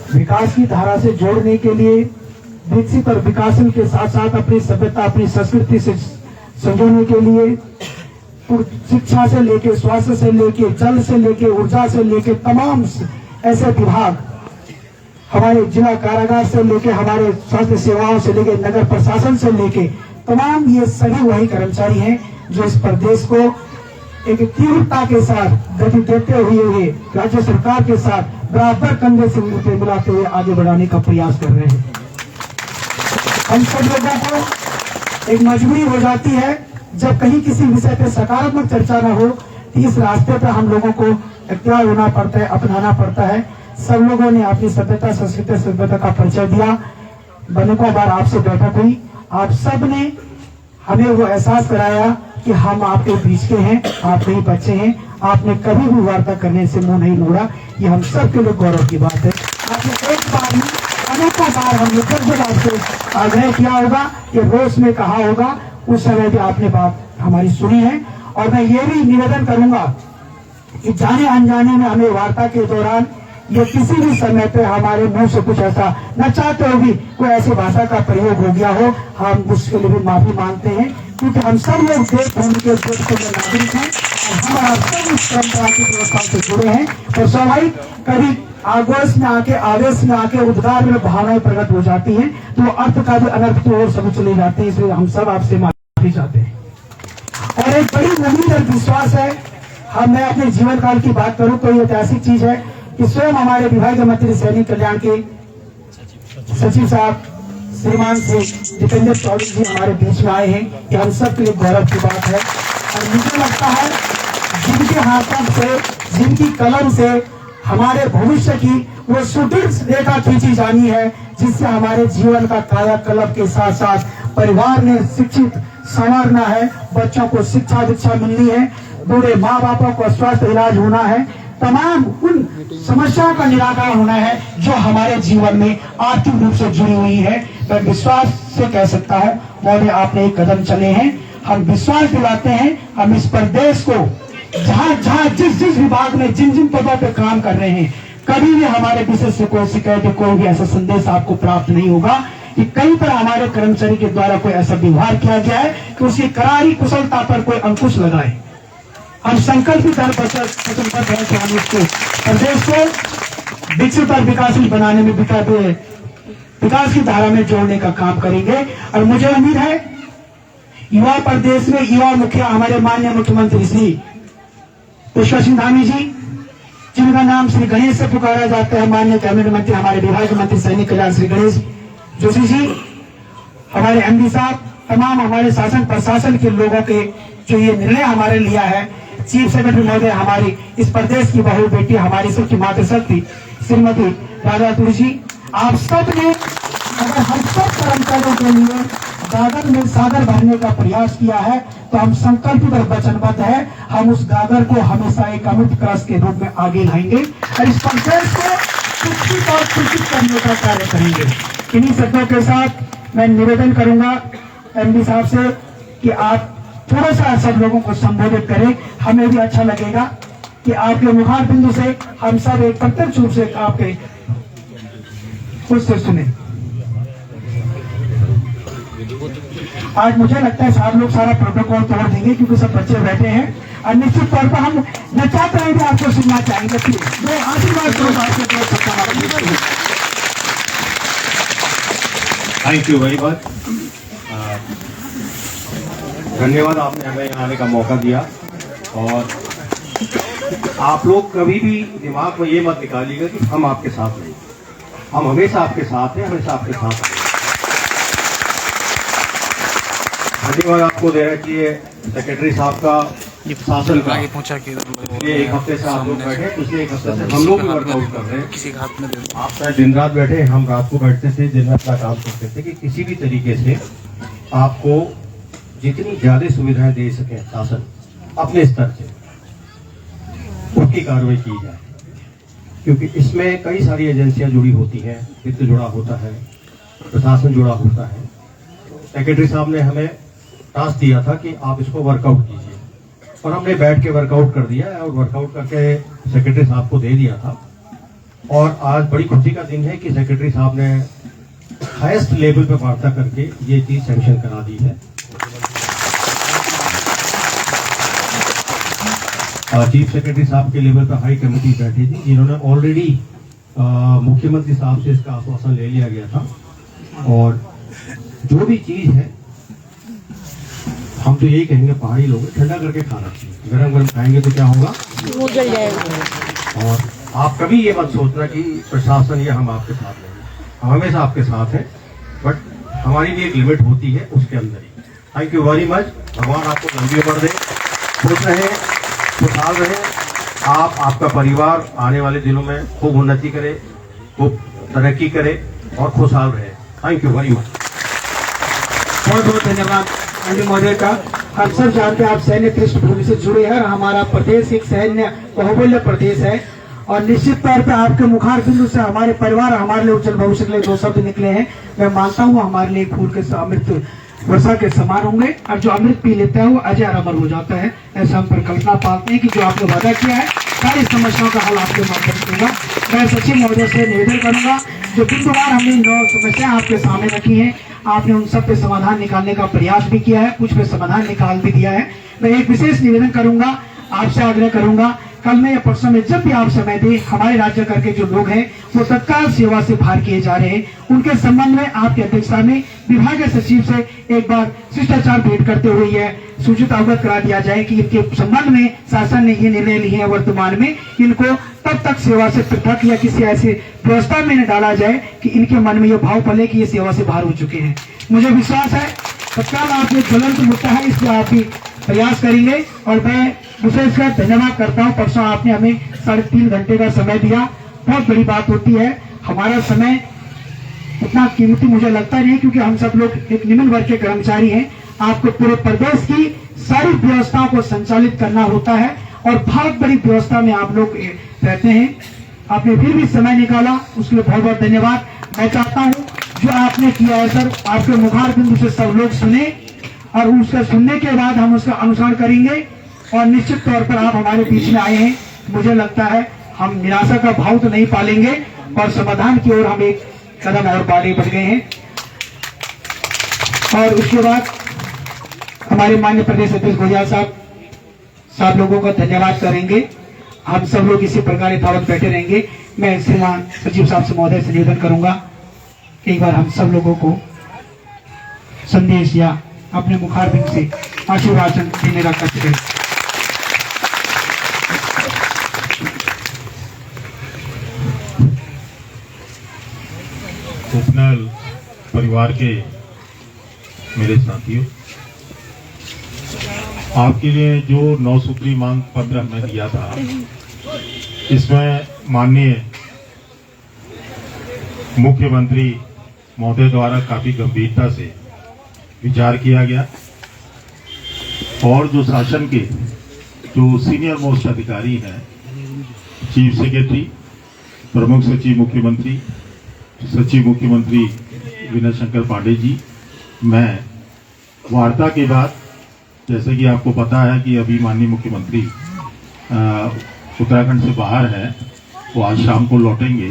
विकास की धारा से जोड़ने के लिए, विकसित और विकासशील के साथ साथ अपनी सभ्यता, अपनी संस्कृति से संजोने के लिए शिक्षा से लेके, स्वास्थ्य से लेके, जल से लेके, ऊर्जा से लेके, तमाम ऐसे विभाग, हमारे जिला कारागार से लेके, हमारे स्वास्थ्य सेवाओं से लेके, नगर प्रशासन से लेके, तमाम ये सभी वही कर्मचारी हैं जो इस प्रदेश को एक तीव्रता के साथ गति देते हुए राज्य सरकार के साथ बराबर कंधे से मिलाते हुए आगे बढ़ाने का प्रयास कर रहे हैं। हम सब लोगों को एक मजबूरी हो जाती है जब कहीं किसी विषय पर सकारात्मक चर्चा न हो, तो इस रास्ते पर हम लोगों को इख्तियार होना पड़ता है, अपनाना पड़ता है। सब लोगों ने अपनी सभ्यता, संस्कृति, सभ्यता का परिचय दिया। बनेकों बार आपसे बैठक हुई, आप सब ने हमें वो एहसास कराया कि हम आपके बीच के हैं, आप नहीं बच्चे हैं। आपने कभी भी वार्ता करने से मुंह नहीं मोड़ा, ये हम सब के लिए गौरव की बात है। आपने एक बार नहीं, अनेकों बार हमने जब आपसे आग्रह किया होगा, कि रोज में कहा होगा, उस समय भी आपने बात हमारी सुनी है। और मैं ये भी निवेदन करूंगा कि जाने अनजाने में हमें वार्ता के दौरान या किसी भी समय पे हमारे मुंह से कुछ ऐसा न चाहते हो भी कोई ऐसी भाषा का प्रयोग हो गया हो, हम उसके लिए भी माफी मांगते हैं, क्योंकि हम सब लोग देश भूमि के देश के नागरिक हैं और हमारा सब इस परंपरा की व्यवस्था से जुड़े हैं। तो स्वाभाविक कभी आगोश में आके, आवेश में आके, उद्गार में भावनाएं प्रकट हो जाती हैं, तो अर्थ का भी अनर्थ की ओर सब चले जाते हैं। इसलिए हम सब आपसे माफी चाहते हैं। और एक बड़ी उम्मीद और विश्वास है, मैं अपने जीवन काल की बात करूं तो ये ऐसी चीज है कि स्वयं हमारे विभागीय मंत्री सैनिक कल्याण के सचिव साहब श्रीमान श्री जितेंद्र चौधरी जी हमारे बीच में आए हैं, कि हम सब के लिए गौरव की बात है। और मुझे लगता है जिनके हाथों से, जिनकी कलम से हमारे भविष्य की वो सुदृढ़ रेखा खींची जानी है, जिससे हमारे जीवन का कायाकल्प के साथ साथ परिवार ने शिक्षित संवारना है, बच्चों को शिक्षा दीक्षा मिलनी है, बूढ़े माँ बापों को स्वास्थ्य इलाज होना है, तमाम उन समस्याओं का निराकरण होना है जो हमारे जीवन में आर्थिक रूप से जुड़ी हुई है। मैं विश्वास से कह सकता हूँ महोदय, आपने एक कदम चले हैं। हम विश्वास दिलाते हैं, हम इस प्रदेश को जहाँ जहाँ जिस विभाग में जिन जिन पदों पे काम कर रहे हैं, कभी भी हमारे विशेष से कोई शिकायत, कोई भी ऐसा संदेश आपको प्राप्त नहीं होगा कि कहीं पर हमारे कर्मचारी के द्वारा कोई ऐसा व्यवहार किया गया है कि उसकी करारी कुशलता पर कोई अंकुश लगाए। हम संकल्पित हैं कि हम इसको प्रदेश को विकसित और विकासशील बनाने में विकास की धारा में जोड़ने का काम करेंगे। और मुझे उम्मीद है युवा प्रदेश में युवा मुखिया हमारे माननीय मुख्यमंत्री श्री पुष्कर सिंह धामी जी, जिनका नाम श्री गणेश से पुकारा जाता है, माननीय कैबिनेट मंत्री हमारे विभागीय मंत्री सैनिक कल्याण श्री गणेश जोशी जी, हमारे एमडी साहब, तमाम हमारे शासन प्रशासन के लोगों के जो ये निर्णय हमारे लिया है, चीफ सेक्रेटरी महोदय, हमारी इस प्रदेश की बहु बेटी, हमारी सबकी मातृशक्ति श्रीमती राजा तुलसी, आप सब ने अगर हम सब कर्मचारियों के लिए गागर में सागर भरने का प्रयास किया है, तो हम संकल्पित और वचनबद्ध है, हम उस गागर को हमेशा एक अमृत कलश के रूप में आगे लाएंगे और इस प्रदेश को शिक्षित और शिक्षित करने का कार्य करेंगे। इन्हीं शब्दों के साथ मैं निवेदन करूंगा एमडी साहब से कि आप थोड़ा सा सब लोगों को संबोधित करें। हमें भी अच्छा लगेगा कि आपके मुखार बिंदु से हम सब एक प्रत्यक्ष रूप से आपके कुछ से सुने। आज मुझे लगता है साहब लोग सारा प्रोटोकॉल तोड़ देंगे क्योंकि सब बच्चे बैठे हैं और निश्चित तौर पर हम न चाहते हैं कि आपको सुनना चाहेंगे। मैं आशीर्वाद थैंक यू वेरी मच, धन्यवाद, आपने हमें यहाँ आने का मौका दिया। और आप लोग कभी भी दिमाग में ये मत निकालिएगा कि हम आपके साथ नहीं, हम हमेशा आपके साथ हैं, हमेशा आपके साथ हैं। धन्यवाद आपको देना चाहिए सेक्रेटरी साहब का, शासन का। पिछले एक हफ्ते से आप लोग बैठे, पिछले एक हफ्ते से हम लोग भी वर्कआउट कर रहे हैं। आप शायद दिन रात बैठे, हम रात को बैठते थे, दिन रात का काम करते थे कि किसी भी तरीके से आपको जितनी ज्यादा सुविधाएं दे सके शासन अपने स्तर से, उसकी कार्रवाई की जाए। क्योंकि इसमें कई सारी एजेंसियां जुड़ी होती हैं, वित्त जुड़ा होता है, प्रशासन जुड़ा होता है। सेक्रेटरी साहब ने हमें टास्क दिया था कि आप इसको वर्कआउट कीजिए, और हमने बैठ के वर्कआउट कर दिया और वर्कआउट करके सेक्रेटरी साहब को दे दिया था। और आज बड़ी खुशी का दिन है कि सेक्रेटरी साहब ने हाईएस्ट लेवल पे वार्ता करके ये चीज सैंक्शन करा दी है। चीफ सेक्रेटरी साहब के लेवल पर हाई कमेटी बैठी थी, जिन्होंने ऑलरेडी मुख्यमंत्री साहब से इसका आश्वासन ले लिया गया था। और जो भी चीज है हम तो यही कहेंगे, पहाड़ी लोग ठंडा करके खाना चाहिए, गरम गरम खाएंगे तो क्या होगा, वो जल जाएगा। और आप कभी ये मत सोचना कि प्रशासन या हम आपके साथ नहीं, हम हमेशा आपके साथ हैं, बट हमारी भी एक लिमिट होती है, उसके अंदर ही। Thank you very much. भगवान आपको लंबी उम्र दे, खुश रहे, खुशहाल रहे, आप आपका परिवार आने वाले दिनों में खूब उन्नति करे, खूब तरक्की करे और खुशहाल रहे। Thank you very much. बहुत बहुत धन्यवाद मंडी महोदय का। हम सब जानते हैं आप सैन्य पृष्ठभूमि से जुड़े हैं, हमारा प्रदेश एक सैन्य बहुमूल्य प्रदेश है और निश्चित तौर पे आपके मुखार बिंदु से हमारे परिवार, हमारे लिए उज्जवल भविष्य के लिए जो शब्द निकले हैं, मैं मानता हूँ हमारे लिए फूल के अमृत वर्षा के समान होंगे। और जो अमृत पी लेता है वो अजय अमर हो जाता है। ऐसा हम परिकल्पना पालते हैं कि जो आपने वादा किया है सारी समस्याओं का हल आपके माध्यम से होगा। मैं सचिव महोदय से निवेदन करूंगा, जो बिंदुवार हमने 9 समस्याएं आपके सामने रखी हैं, आपने उन सब पे समाधान निकालने का प्रयास भी किया है, कुछ पे समाधान निकाल भी दिया है। मैं एक विशेष निवेदन करूंगा, आपसे आग्रह करूंगा, कल में या परसों में जब भी आप समय दें, हमारे राज्य करके जो लोग हैं वो तत्काल सेवा से बाहर किए जा रहे हैं, उनके संबंध में आपकी अध्यक्षता में विभागीय सचिव से एक बार शिष्टाचार भेंट करते हुए यह सूचित अवगत करा दिया जाए कि इनके संबंध में शासन ने ये निर्णय लिए हैं, वर्तमान में इनको तब तक सेवा से पृथक या किसी ऐसे व्यवस्था में न डाला जाए कि इनके मन में यह भाव पले कि ये सेवा से बाहर हो चुके हैं। मुझे विश्वास है तत्काल आप ये ज्वलंत मुद्दा है, इसलिए आप भी प्रयास करेंगे। और मैं विशेषकर धन्यवाद करता हूँ, परसों आपने हमें 3.5 घंटे का समय दिया, बहुत बड़ी बात होती है। हमारा समय उतना कीमती मुझे लगता नहीं, क्योंकि हम सब लोग एक निम्न वर्ग के कर्मचारी हैं। आपको पूरे प्रदेश की सारी व्यवस्थाओं को संचालित करना होता है और बहुत बड़ी व्यवस्था में आप लोग रहते हैं। आपने फिर भी समय निकाला, उसके लिए बहुत बहुत धन्यवाद। मैं चाहता हूँ जो आपने किया है सर, आपके मुखार बिंदु से सब लोग सुने और उसका सुनने के बाद हम उसका अनुसरण करेंगे। और निश्चित तौर पर आप हमारे बीच में आए हैं, मुझे लगता है हम निराशा का भाव तो नहीं पालेंगे और समाधान की ओर हम एक कदम और आगे बढ़ गए हैं। और उसके बाद हमारे माननीय प्रदेश अध्यक्ष गोयल साहब लोगों का धन्यवाद करेंगे। हम सब लोग इसी प्रकार यथावत बैठे रहेंगे। मैं श्रीमान सचिव साहब से महोदय से निवेदन करूंगा, एक बार हम सब लोगों को संदेश या अपने मुखारबिंद से आशीर्वाद देने का कष्ट करें। उपनल परिवार के मेरे साथियों, आपके लिए जो 9 सूत्री मांग पत्र हमने दिया था, इसमें माननीय मुख्यमंत्री महोदय द्वारा काफी गंभीरता से विचार किया गया और जो शासन के जो सीनियर मोस्ट अधिकारी हैं, चीफ सेक्रेटरी, प्रमुख सचिव मुख्यमंत्री, सचिव मुख्यमंत्री विनय शंकर पांडे जी, मैं वार्ता के बाद, जैसे कि आपको पता है कि अभी माननीय मुख्यमंत्री उत्तराखंड से बाहर हैं, वो आज शाम को लौटेंगे,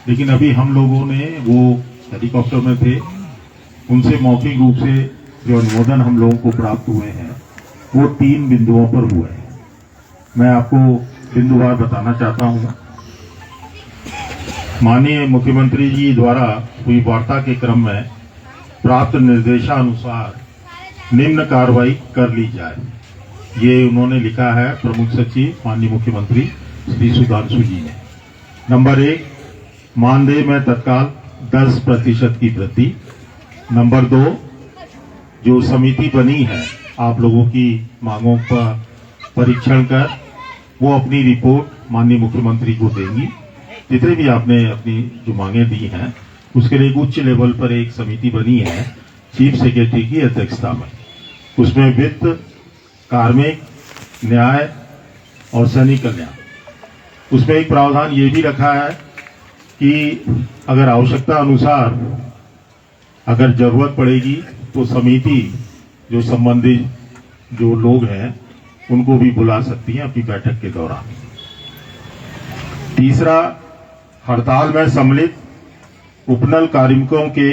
लेकिन अभी हम लोगों ने वो हेलीकॉप्टर में थे, उनसे मौखिक रूप से जो अनुमोदन हम लोगों को प्राप्त हुए हैं वो 3 बिंदुओं पर हुए हैं। मैं आपको बिंदुवार बताना चाहता हूँ। माननीय मुख्यमंत्री जी द्वारा हुई वार्ता के क्रम में प्राप्त निर्देशानुसार निम्न कार्रवाई कर ली जाए, ये उन्होंने लिखा है प्रमुख सचिव माननीय मुख्यमंत्री श्री सुधांशु जी ने। नंबर 1, मानदेय में तत्काल 10% की वृद्धि। नंबर 2, जो समिति बनी है आप लोगों की मांगों का परीक्षण कर वो अपनी रिपोर्ट माननीय मुख्यमंत्री को देंगी। जितने भी आपने अपनी जो मांगे दी हैं उसके लिए उच्च लेवल पर एक समिति बनी है चीफ सेक्रेटरी की अध्यक्षता में। उसमें वित्त, कार्मिक, न्याय और सैनिक कल्याण। उसमें एक प्रावधान ये भी रखा है कि अगर आवश्यकता अनुसार अगर जरूरत पड़ेगी तो समिति जो संबंधित जो लोग हैं उनको भी बुला सकती है अपनी बैठक के दौरान। तीसरा, हड़ताल में सम्मिलित उपनल कार्मिकों के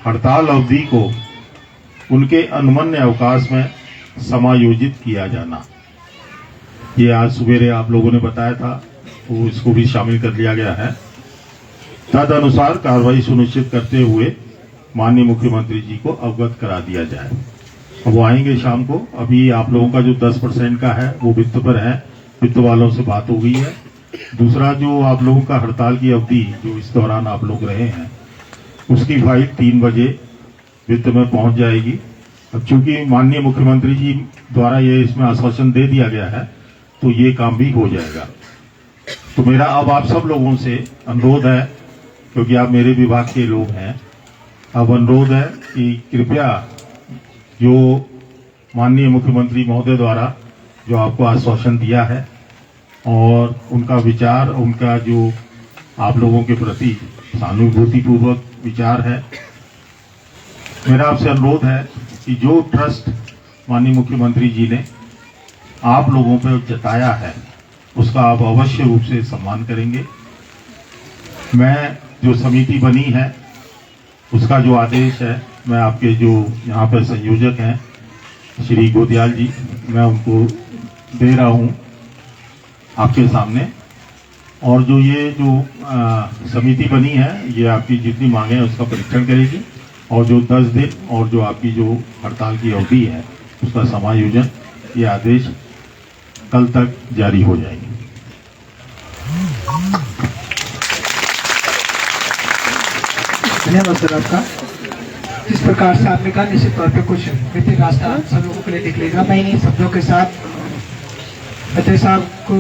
हड़ताल अवधि को उनके अनुमन्य अवकाश में समायोजित किया जाना। ये आज सवेरे आप लोगों ने बताया था, वो इसको भी शामिल कर लिया गया है। तद अनुसार कार्रवाई सुनिश्चित करते हुए माननीय मुख्यमंत्री जी को अवगत करा दिया जाए। अब वो आएंगे शाम को। अभी आप लोगों का जो 10% का है वो वित्त पर है, वित्त वालों से बात हो गई है। दूसरा जो आप लोगों का हड़ताल की अवधि जो इस दौरान आप लोग रहे हैं, उसकी फाइल 3 बजे वित्त में पहुंच जाएगी। अब चूंकि माननीय मुख्यमंत्री जी द्वारा ये इसमें आश्वासन दे दिया गया है, तो ये काम भी हो जाएगा। तो मेरा अब आप सब लोगों से अनुरोध है, क्योंकि आप मेरे विभाग के लोग हैं, अब अनुरोध है कि कृपया जो माननीय मुख्यमंत्री महोदय द्वारा जो आपको आश्वासन दिया है और उनका विचार, उनका जो आप लोगों के प्रति सहानुभूतिपूर्वक विचार है, मेरा आपसे अनुरोध है कि जो ट्रस्ट माननीय मुख्यमंत्री जी ने आप लोगों पर जताया है उसका आप अवश्य रूप से सम्मान करेंगे। मैं जो समिति बनी है उसका जो आदेश है, मैं आपके जो यहाँ पर संयोजक हैं श्री गोदियाल जी, मैं उनको दे रहा हूँ आपके सामने। और जो ये जो समिति बनी है, ये आपकी जितनी मांगे हैं उसका परीक्षण करेगी और जो 10 दिन और जो आपकी जो हड़ताल की अवधि है उसका समायोजन, ये आदेश कल तक जारी हो जाएंगे। धन्यवाद सर आपका। जिस प्रकार से आपने कहा, निश्चित तौर पे कुछ वित्तीय रास्ता सब लोगों के लिए निकलेगा। मैं इन्हीं शब्दों के साथ अजय साहब को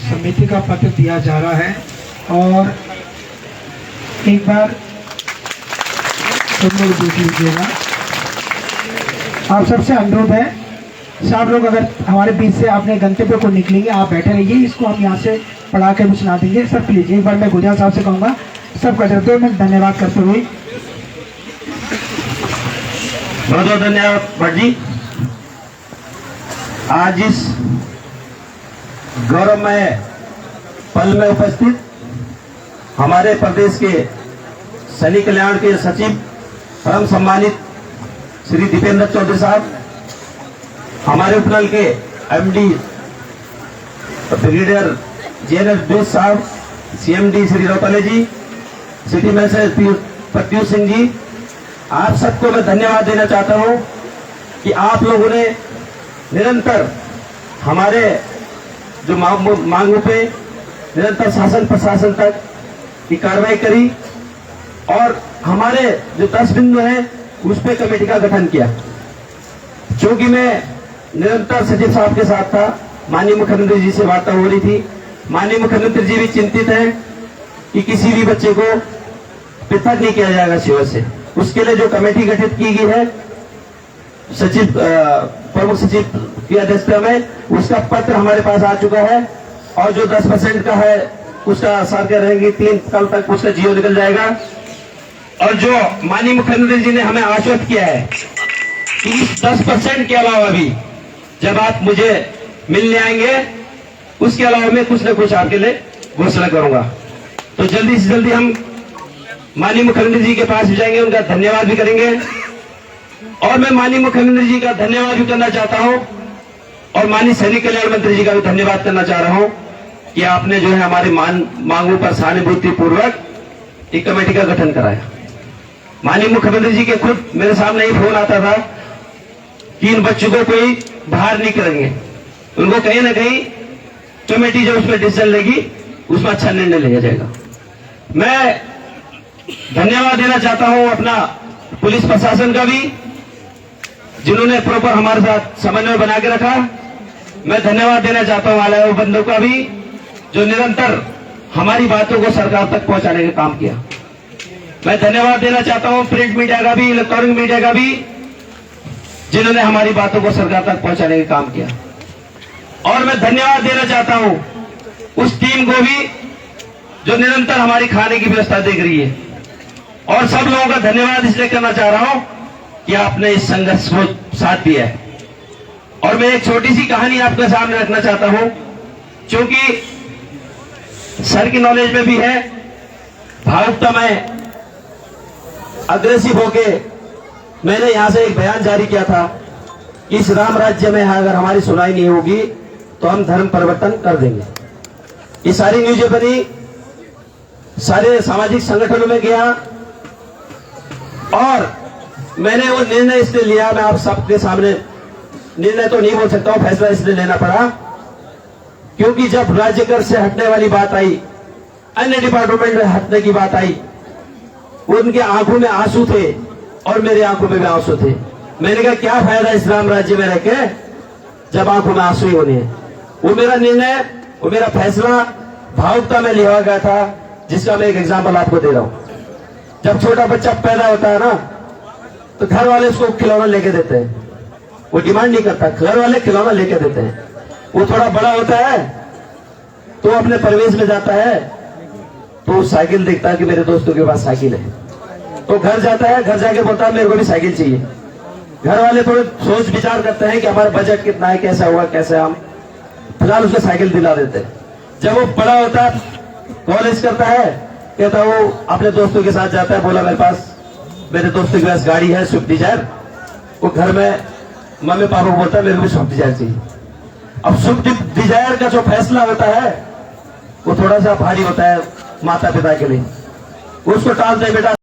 समिति का पत्र दिया जा रहा है और एक बार सब लोग देख लीजिएगा। आप सबसे अनुरोध है, सब लोग अगर हमारे बीच से अपने गंतव्य को निकलेंगे, आप बैठे रहिए, इसको हम यहाँ से पढ़ा के भी सुना देंगे। सर प्लीज एक बार मैं गुजरात साहब से कहूँगा, सबका 2 मिनट धन्यवाद करते हुए। बहुत बहुत धन्यवाद भट्ट जी। आज इस गौरवमय पल में उपस्थित हमारे प्रदेश के सैनिक कल्याण के सचिव परम सम्मानित श्री दीपेंद्र चौधरी साहब, हमारे उपनल के एमडी ब्रिगेडियर JNS बेस साहब, CMD श्री रौताले जी, सिटी मैनेजर प्रत्युष सिंह जी, आप सबको मैं धन्यवाद देना चाहता हूं कि आप लोगों ने निरंतर हमारे जो मांगों पे निरंतर शासन प्रशासन तक की कार्रवाई करी और हमारे जो 10 बिंदु हैं उस पे कमेटी का गठन किया। क्योंकि मैं निरंतर सचिव साहब के साथ था, माननीय मुख्यमंत्री जी से वार्ता हो रही थी। माननीय मुख्यमंत्री जी भी चिंतित हैं कि किसी भी बच्चे को पृथक नहीं किया जाएगा शिविर से। उसके लिए जो कमेटी गठित की गई है सचिव प्रमुख सचिव की अध्यक्षता में, उसका पत्र हमारे पास आ चुका है और जो 10% का है उसका सर कह रहेंगे 3 कल तक उसका जीओ निकल जाएगा। और जो माननीय मुख्यमंत्री जी ने हमें आश्वस्त किया है कि इस 10% के अलावा भी जब आप मुझे मिलने आएंगे, उसके अलावा मैं कुछ न कुछ आपके लिए घोषणा करूंगा। तो जल्दी से जल्दी हम माननीय मुख्यमंत्री जी के पास भी जाएंगे, उनका धन्यवाद भी करेंगे। और मैं माननीय मुख्यमंत्री जी का धन्यवाद भी करना चाहता हूं और माननीय सैनिक कल्याण मंत्री जी का भी धन्यवाद करना चाह रहा हूं कि आपने जो है हमारी मांगों पर सहानुभूति पूर्वक एक कमेटी का गठन कराया। माननीय मुख्यमंत्री जी के खुद मेरे सामने ही फोन आता था कि इन बच्चों को कोई बाहर नहीं करेंगे, उनको कहीं ना कहीं कमेटी जो उसमें डिसीजन लेगी उसमें अच्छा निर्णय लिया जाएगा। मैं धन्यवाद देना चाहता हूं अपना पुलिस प्रशासन का भी, जिन्होंने प्रॉपर हमारे साथ समन्वय बना के रखा। मैं धन्यवाद देना चाहता हूं आला बंधुओं का भी, जो निरंतर हमारी बातों को सरकार तक पहुंचाने का काम किया। मैं धन्यवाद देना चाहता हूं प्रिंट मीडिया का भी, इलेक्ट्रॉनिक मीडिया का भी, जिन्होंने हमारी बातों को सरकार तक पहुंचाने का काम किया। और मैं धन्यवाद देना चाहता हूं उस टीम को भी जो निरंतर हमारी खाने की व्यवस्था देख रही है। और सब लोगों का धन्यवाद इसलिए करना चाह रहा हूं कि आपने इस संघर्ष को साथ दिया है। और मैं एक छोटी सी कहानी आपके सामने रखना चाहता हूं, क्योंकि सर की नॉलेज में भी है भावुकता में अग्रेसिव होके मैंने यहां से एक बयान जारी किया था कि इस राम राज्य में अगर हमारी सुनाई नहीं होगी तो हम धर्म परिवर्तन कर देंगे। ये सारी न्यूज़ें बनी, सारे सामाजिक संगठनों में गया और मैंने वो निर्णय इसलिए लिया, मैं आप सबके सामने निर्णय तो नहीं बोल सकता हूं, फैसला इसलिए लेना पड़ा क्योंकि जब राज्य कर से हटने वाली बात आई, अन्य डिपार्टमेंट में हटने की बात आई, उनके आंखों में आंसू थे और मेरे आंखों में भी आंसू थे। मैंने कहा क्या फायदा इस राम राज्य में रहकर जब आंखों में आंसू ही होने हैं। वो मेरा निर्णय, वो मेरा फैसला भावुकता में लिया गया था, जिसका मैं एक एग्जाम्पल आपको दे रहा हूं। जब छोटा बच्चा पैदा होता है ना तो घर वाले उसको खिलौना लेके देते हैं, वो डिमांड नहीं करता, घर वाले खिलौना लेके देते हैं। वो थोड़ा बड़ा होता है तो अपने परिवेश में जाता है तो साइकिल देखता है कि मेरे दोस्तों के पास साइकिल है, तो घर जाता है, घर जाके बोलता है मेरे को भी साइकिल चाहिए। घर वाले थोड़े सोच विचार करते हैं कि हमारा बजट कितना है, कैसा होगा, कैसे हम फिलहाल उसको साइकिल दिला देते हैं। जब वो बड़ा होता है, कॉलेज करता है, कहता वो अपने दोस्तों के साथ जाता है, बोला मेरे दोस्तों के पास गाड़ी है स्विफ्ट डिजायर। वो घर में मम्मी पापा को बोलता है मेरे को भी स्विफ्ट डिजायर चाहिए। अब स्विफ्ट डिजायर का जो फैसला होता है वो थोड़ा सा भारी होता है माता पिता के लिए, उसको टालते बेटा